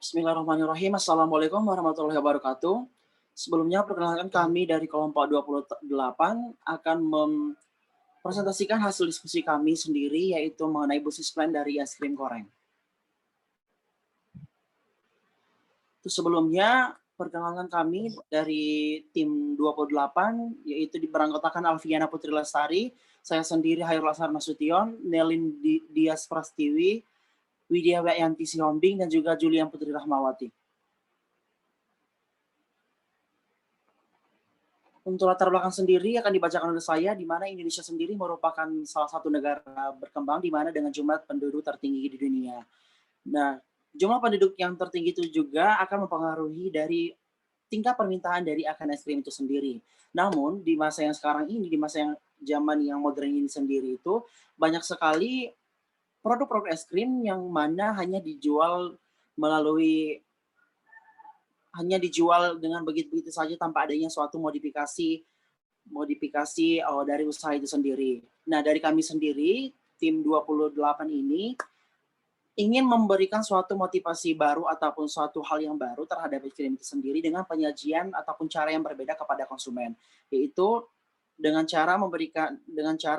Bismillahirrahmanirrahim. Assalamualaikum warahmatullahi wabarakatuh. Sebelumnya perkenalkan kami dari kelompok 28 akan mempresentasikan hasil diskusi kami sendiri yaitu mengenai bisnis plan dari es krim goreng. Sebelumnya perkenalkan kami dari tim 28 yaitu diberanggotakan Alfiana Putri Lestari, saya sendiri Hairul Asar Nasution, Nelin Dias Prastiwi, Widya Yanti Sihombing, dan juga Julian Putri Rahmawati. Untuk latar belakang sendiri akan dibacakan oleh saya, di mana Indonesia sendiri merupakan salah satu negara berkembang di mana dengan jumlah penduduk tertinggi di dunia. Nah, jumlah penduduk yang tertinggi itu juga akan mempengaruhi dari tingkat permintaan dari akan es krim itu sendiri. Namun di masa yang sekarang ini, di masa yang zaman yang modern ini sendiri itu banyak sekali produk-produk es krim yang mana hanya dijual dengan begitu-begitu saja tanpa adanya suatu modifikasi dari usaha itu sendiri. Nah, dari kami sendiri, tim 28 ini ingin memberikan suatu motivasi baru ataupun suatu hal yang baru terhadap es krim itu sendiri dengan penyajian ataupun cara yang berbeda kepada konsumen, yaitu dengan cara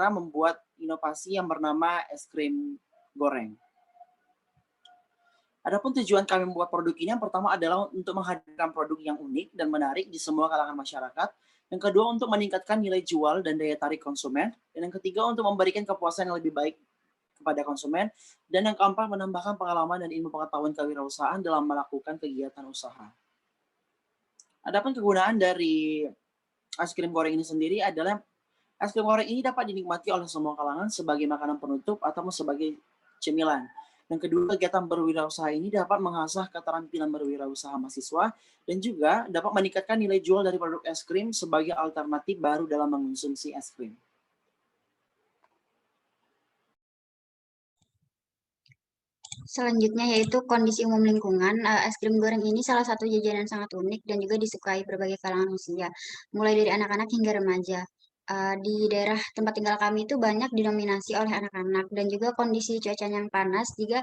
membuat inovasi yang bernama es krim goreng. Adapun tujuan kami membuat produk ini, yang pertama adalah untuk menghadirkan produk yang unik dan menarik di semua kalangan masyarakat. Yang kedua, untuk meningkatkan nilai jual dan daya tarik konsumen. Dan yang ketiga, untuk memberikan kepuasan yang lebih baik kepada konsumen. Dan yang keempat, menambahkan pengalaman dan ilmu pengetahuan kewirausahaan dalam melakukan kegiatan usaha. Adapun kegunaan dari es krim goreng ini sendiri adalah es krim goreng ini dapat dinikmati oleh semua kalangan sebagai makanan penutup atau sebagai cemilan. Yang kedua, kegiatan berwirausaha ini dapat mengasah keterampilan berwirausaha mahasiswa dan juga dapat meningkatkan nilai jual dari produk es krim sebagai alternatif baru dalam mengonsumsi es krim. Selanjutnya yaitu kondisi umum lingkungan. Es krim goreng ini salah satu jajanan sangat unik dan juga disukai berbagai kalangan usia, mulai dari anak-anak hingga remaja. Di daerah tempat tinggal kami itu banyak didominasi oleh anak-anak dan juga kondisi cuaca yang panas juga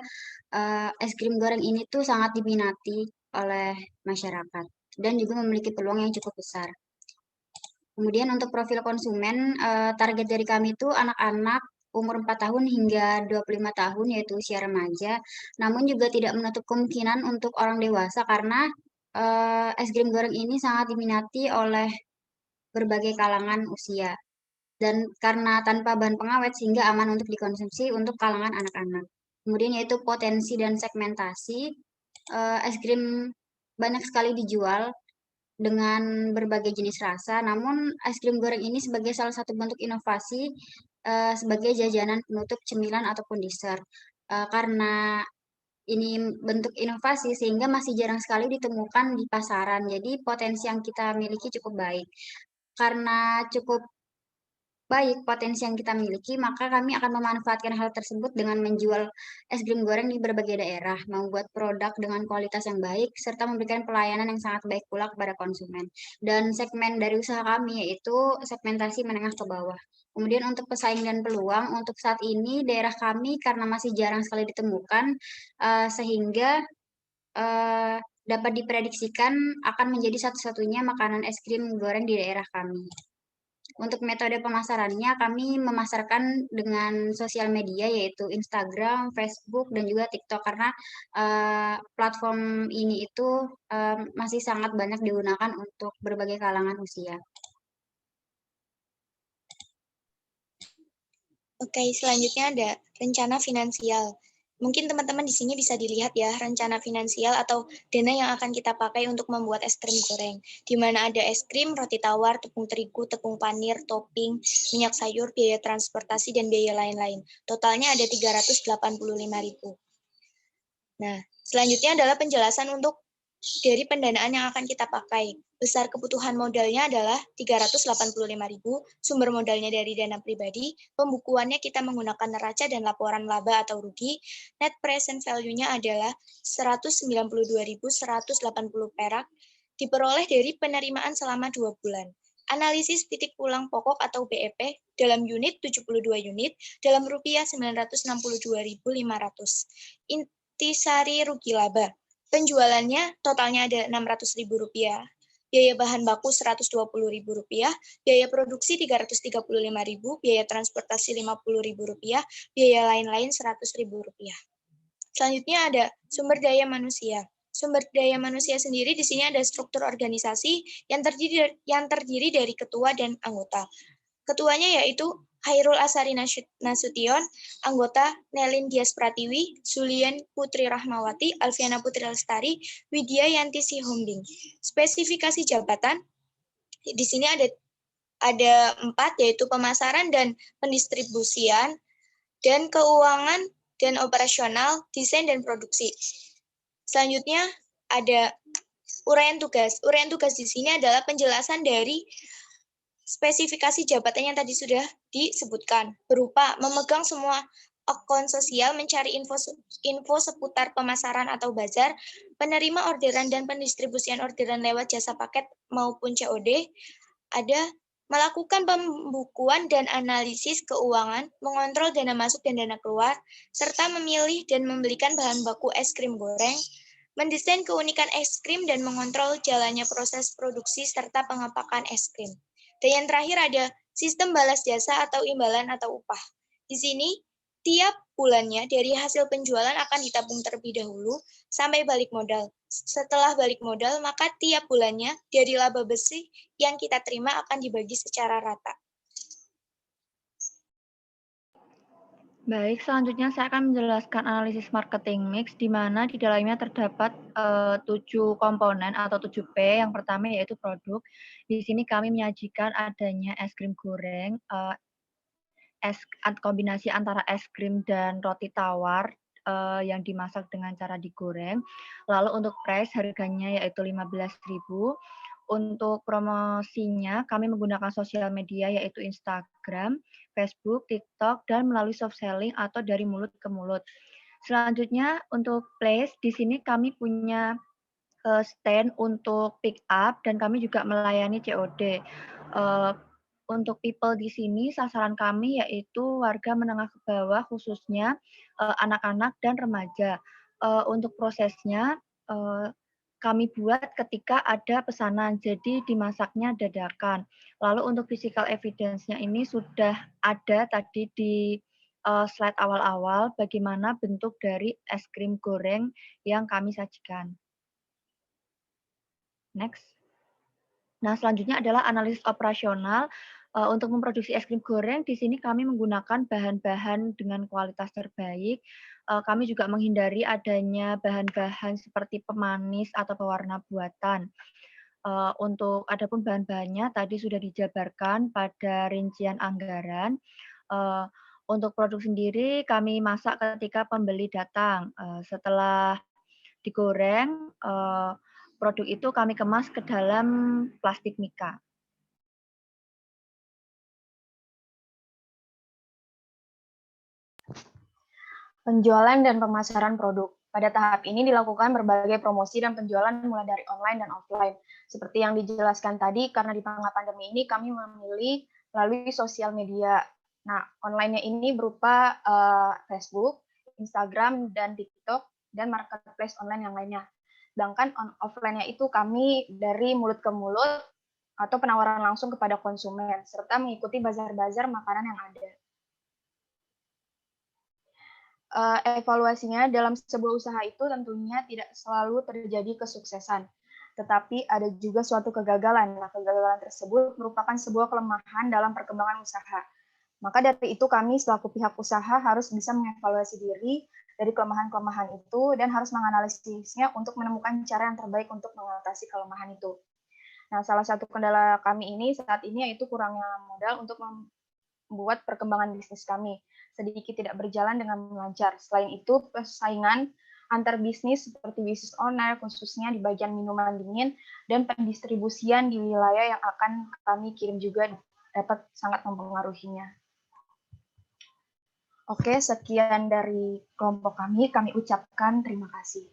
es krim goreng ini tuh sangat diminati oleh masyarakat dan juga memiliki peluang yang cukup besar. Kemudian untuk profil konsumen, target dari kami itu anak-anak umur 4 tahun hingga 25 tahun yaitu usia remaja, namun juga tidak menutup kemungkinan untuk orang dewasa karena es krim goreng ini sangat diminati oleh berbagai kalangan usia dan karena tanpa bahan pengawet sehingga aman untuk dikonsumsi untuk kalangan anak-anak. Kemudian yaitu potensi dan segmentasi, es krim banyak sekali dijual dengan berbagai jenis rasa, namun es krim goreng ini sebagai salah satu bentuk inovasi sebagai jajanan penutup cemilan ataupun dessert. Karena ini bentuk inovasi sehingga masih jarang sekali ditemukan di pasaran. Jadi potensi yang kita miliki cukup baik. Karena cukup baik potensi yang kita miliki, maka kami akan memanfaatkan hal tersebut dengan menjual es krim goreng di berbagai daerah, membuat produk dengan kualitas yang baik, serta memberikan pelayanan yang sangat baik pula kepada konsumen. Dan segmen dari usaha kami yaitu segmentasi menengah ke bawah. Kemudian untuk pesaing dan peluang, untuk saat ini daerah kami karena masih jarang sekali ditemukan, sehingga dapat diprediksikan akan menjadi satu-satunya makanan es krim goreng di daerah kami. Untuk metode pemasarannya, kami memasarkan dengan sosial media yaitu Instagram, Facebook, dan juga TikTok karena platform ini itu masih sangat banyak digunakan untuk berbagai kalangan usia. Oke, selanjutnya ada rencana finansial. Mungkin teman-teman di sini bisa dilihat ya, rencana finansial atau dana yang akan kita pakai untuk membuat es krim goreng. Di mana ada es krim, roti tawar, tepung terigu, tepung panir, topping, minyak sayur, biaya transportasi, dan biaya lain-lain. Totalnya ada 385.000. Nah, selanjutnya adalah penjelasan untuk dari pendanaan yang akan kita pakai. Besar kebutuhan modalnya adalah 385.000, sumber modalnya dari dana pribadi, pembukuannya kita menggunakan neraca dan laporan laba atau rugi, net present value-nya adalah 192.180 perak, diperoleh dari penerimaan selama 2 bulan. Analisis titik pulang pokok atau BEP dalam unit 72 unit, dalam rupiah 962.500. Intisari rugi laba. Penjualannya totalnya ada Rp600.000, biaya bahan baku Rp120.000, biaya produksi Rp335.000, biaya transportasi Rp50.000, biaya lain-lain Rp100.000. Selanjutnya ada sumber daya manusia. Sumber daya manusia sendiri di sini ada struktur organisasi yang terdiri dari ketua dan anggota. Ketuanya yaitu Hairul Asari Nasution, anggota Nelin Dias Pratiwi, Zulian Putri Rahmawati, Alfiana Putri Lestari, Widya Yanti Sihombing. Spesifikasi jabatan di sini ada 4, yaitu pemasaran dan pendistribusian, dan keuangan dan operasional, desain dan produksi. Selanjutnya ada uraian tugas. Uraian tugas di sini adalah penjelasan dari spesifikasi jabatan yang tadi sudah disebutkan, berupa memegang semua akun sosial, mencari info seputar pemasaran atau bazar, penerima orderan dan pendistribusian orderan lewat jasa paket maupun COD, ada melakukan pembukuan dan analisis keuangan, mengontrol dana masuk dan dana keluar, serta memilih dan membelikan bahan baku es krim goreng, mendesain keunikan es krim dan mengontrol jalannya proses produksi serta pengepakan es krim. Dan yang terakhir ada sistem balas jasa atau imbalan atau upah. Di sini, tiap bulannya dari hasil penjualan akan ditabung terlebih dahulu sampai balik modal. Setelah balik modal, maka tiap bulannya dari laba bersih yang kita terima akan dibagi secara rata. Baik, selanjutnya saya akan menjelaskan analisis marketing mix, di mana di dalamnya terdapat 7 komponen atau 7P. Yang pertama yaitu produk. Di sini kami menyajikan adanya es krim goreng, kombinasi antara es krim dan roti tawar yang dimasak dengan cara digoreng. Lalu untuk price harganya yaitu Rp15.000. Untuk promosinya kami menggunakan sosial media yaitu Instagram, Facebook, TikTok, dan melalui soft selling atau dari mulut ke mulut. Selanjutnya untuk place, di sini kami punya stand untuk pick up dan kami juga melayani COD. Untuk people di sini sasaran kami yaitu warga menengah ke bawah, khususnya anak-anak dan remaja. Untuk prosesnya kami buat ketika ada pesanan, jadi dimasaknya dadakan. Lalu untuk physical evidence-nya ini sudah ada tadi di slide awal-awal bagaimana bentuk dari es krim goreng yang kami sajikan. Next. Nah, selanjutnya adalah analisis operasional. Untuk memproduksi es krim goreng, di sini kami menggunakan bahan-bahan dengan kualitas terbaik. Kami juga menghindari adanya bahan-bahan seperti pemanis atau pewarna buatan. Untuk adapun bahan-bahannya tadi sudah dijabarkan pada rincian anggaran. Untuk produk sendiri kami masak ketika pembeli datang. Setelah digoreng, produk itu kami kemas ke dalam plastik mika. Penjualan dan pemasaran produk. Pada tahap ini dilakukan berbagai promosi dan penjualan mulai dari online dan offline. Seperti yang dijelaskan tadi, karena di tengah pandemi ini kami memilih melalui sosial media. Nah, online-nya ini berupa Facebook, Instagram, dan TikTok, dan marketplace online yang lainnya. Sedangkan offline-nya itu kami dari mulut ke mulut atau penawaran langsung kepada konsumen, serta mengikuti bazar-bazar makanan yang ada. Evaluasinya dalam sebuah usaha itu tentunya tidak selalu terjadi kesuksesan, tetapi ada juga suatu kegagalan. Nah, kegagalan tersebut merupakan sebuah kelemahan dalam perkembangan usaha. Maka dari itu kami selaku pihak usaha harus bisa mengevaluasi diri dari kelemahan-kelemahan itu dan harus menganalisisnya untuk menemukan cara yang terbaik untuk mengatasi kelemahan itu. Nah, salah satu kendala kami ini saat ini yaitu kurangnya modal untuk membuat perkembangan bisnis kami sedikit tidak berjalan dengan lancar. Selain itu, persaingan antar bisnis seperti bisnis owner, khususnya di bagian minuman dingin, dan pendistribusian di wilayah yang akan kami kirim juga dapat sangat mempengaruhinya. Oke, sekian dari kelompok kami ucapkan terima kasih.